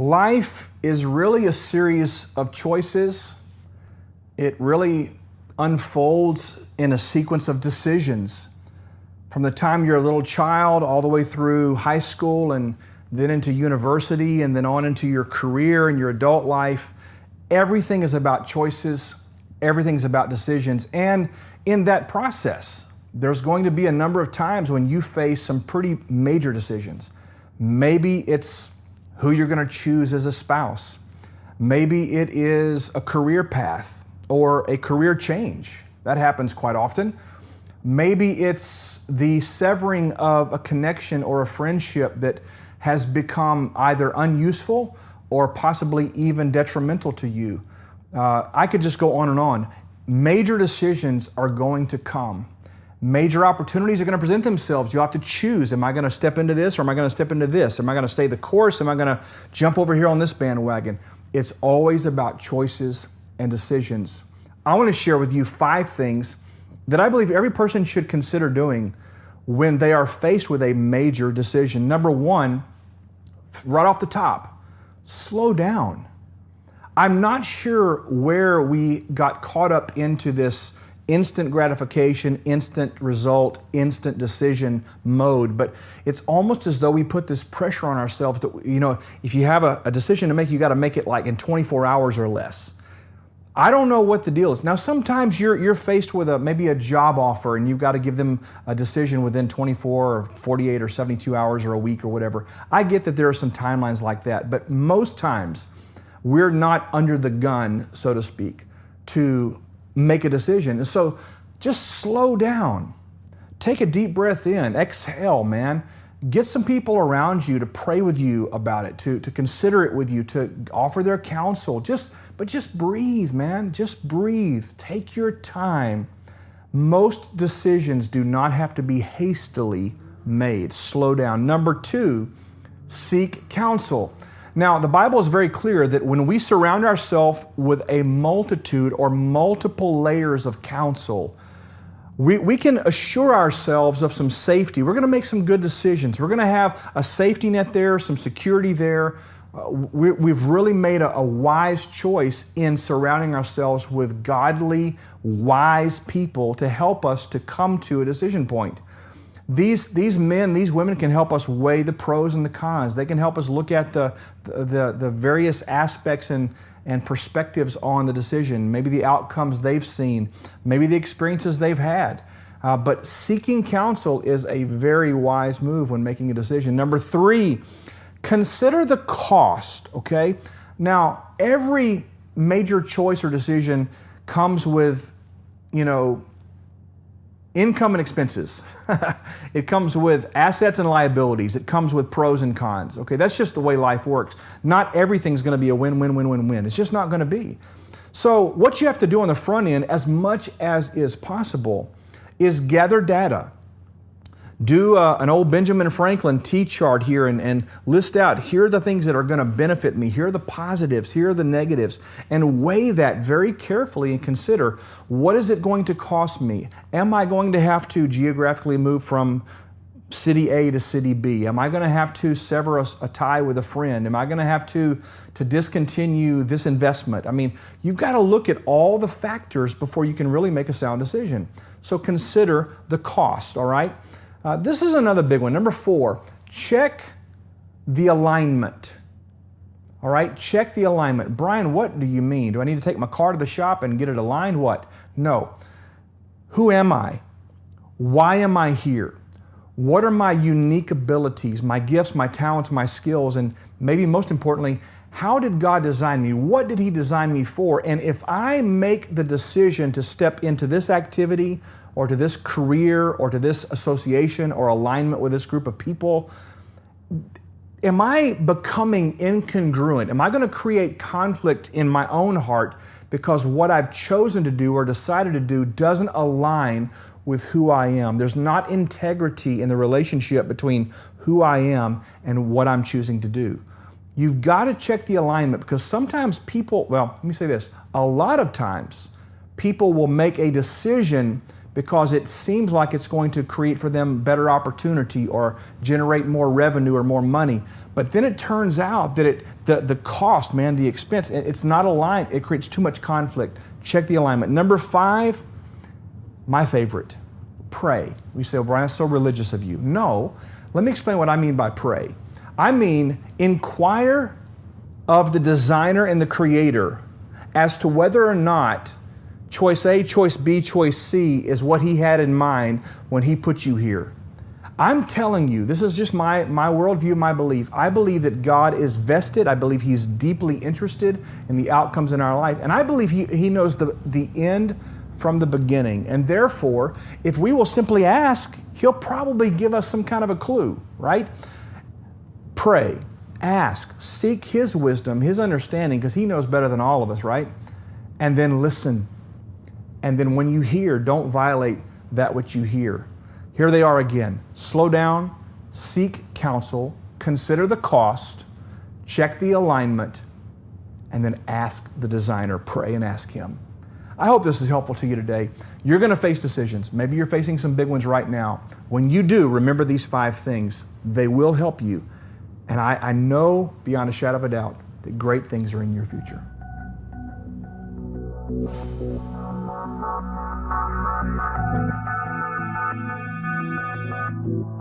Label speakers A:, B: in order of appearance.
A: Life is really a series of choices. It really unfolds in a sequence of decisions. From the time you're a little child all the way through high school and then into university and then on into your career and your adult life, everything is about choices. Everything's about decisions. And in that process, there's going to be a number of times when you face some pretty major decisions. Maybe it's who you're going to choose as a spouse. Maybe it is a career path or a career change. That happens quite often. Maybe it's the severing of a connection or a friendship that has become either unuseful or possibly even detrimental to you. I could just go on and on. Major decisions are going to come. Major opportunities are going to present themselves. You'll have to choose. Am I going to step into this or am I going to step into this? Am I going to stay the course? Am I going to jump over here on this bandwagon? It's always about choices and decisions. I want to share with you 5 things that I believe every person should consider doing when they are faced with a major decision. Number 1, right off the top, slow down. I'm not sure where we got caught up into this instant gratification, instant result, instant decision mode, but it's almost as though we put this pressure on ourselves that, if you have a decision to make, you got to make it like in 24 hours or less. I don't know what the deal is. Now, sometimes you're faced with maybe a job offer and you've got to give them a decision within 24 or 48 or 72 hours or a week or whatever. I get that there are some timelines like that, but most times we're not under the gun, so to speak, to make a decision. And so just slow down. Take a deep breath in. Exhale, man. Get some people around you to pray with you about it, to consider it with you, to offer their counsel. But just breathe, man. Just breathe. Take your time. Most decisions do not have to be hastily made. Slow down. Number 2, seek counsel. Now, the Bible is very clear that when we surround ourselves with a multitude or multiple layers of counsel, we can assure ourselves of some safety. We're going to make some good decisions. We're going to have a safety net there, some security there. We've really made a wise choice in surrounding ourselves with godly, wise people to help us to come to a decision point. These men, these women can help us weigh the pros and the cons. They can help us look at the various aspects and perspectives on the decision, maybe the outcomes they've seen, maybe the experiences they've had. But seeking counsel is a very wise move when making a decision. Number 3, consider the cost, okay? Now, every major choice or decision comes with, income and expenses. It comes with assets and liabilities. It comes with pros and cons. Okay, that's just the way life works. Not everything's going to be a win-win-win-win-win. It's just not going to be. So what you have to do on the front end, as much as is possible, is gather data. Do an old Benjamin Franklin T-chart here and list out, here are the things that are going to benefit me, here are the positives, here are the negatives, and weigh that very carefully and consider, what is it going to cost me? Am I going to have to geographically move from city A to city B? Am I going to have to sever a tie with a friend? Am I going to have to discontinue this investment? I mean, you've got to look at all the factors before you can really make a sound decision. So consider the cost, all right? This is another big one. Number 4, check the alignment. All right, check the alignment. Brian, what do you mean? Do I need to take my car to the shop and get it aligned? What? No. Who am I? Why am I here? What are my unique abilities, my gifts, my talents, my skills, and maybe most importantly, how did God design me? What did He design me for? And if I make the decision to step into this activity or to this career or to this association or alignment with this group of people, am I becoming incongruent? Am I going to create conflict in my own heart because what I've chosen to do or decided to do doesn't align with who I am? There's not integrity in the relationship between who I am and what I'm choosing to do. You've got to check the alignment because sometimes people, let me say this, a lot of times people will make a decision because it seems like it's going to create for them better opportunity or generate more revenue or more money. But then it turns out that the cost, man, the expense, it's not aligned. It creates too much conflict. Check the alignment. Number 5, my favorite, pray. We say, well, Brian, that's so religious of you. No, let me explain what I mean by pray. I mean, inquire of the designer and the creator as to whether or not choice A, choice B, choice C is what he had in mind when he put you here. I'm telling you, this is just my worldview, my belief. I believe that God is vested. I believe He's deeply interested in the outcomes in our life. And I believe He knows the end from the beginning. And therefore, if we will simply ask, He'll probably give us some kind of a clue, right? Pray, ask, seek His wisdom, His understanding, because He knows better than all of us, right? And then listen. And then when you hear, don't violate that which you hear. Here they are again. Slow down, seek counsel, consider the cost, check the alignment, and then ask the designer, pray and ask Him. I hope this is helpful to you today. You're going to face decisions. Maybe you're facing some big ones right now. When you do, remember these 5 things. They will help you. And I know beyond a shadow of a doubt that great things are in your future. Thank you.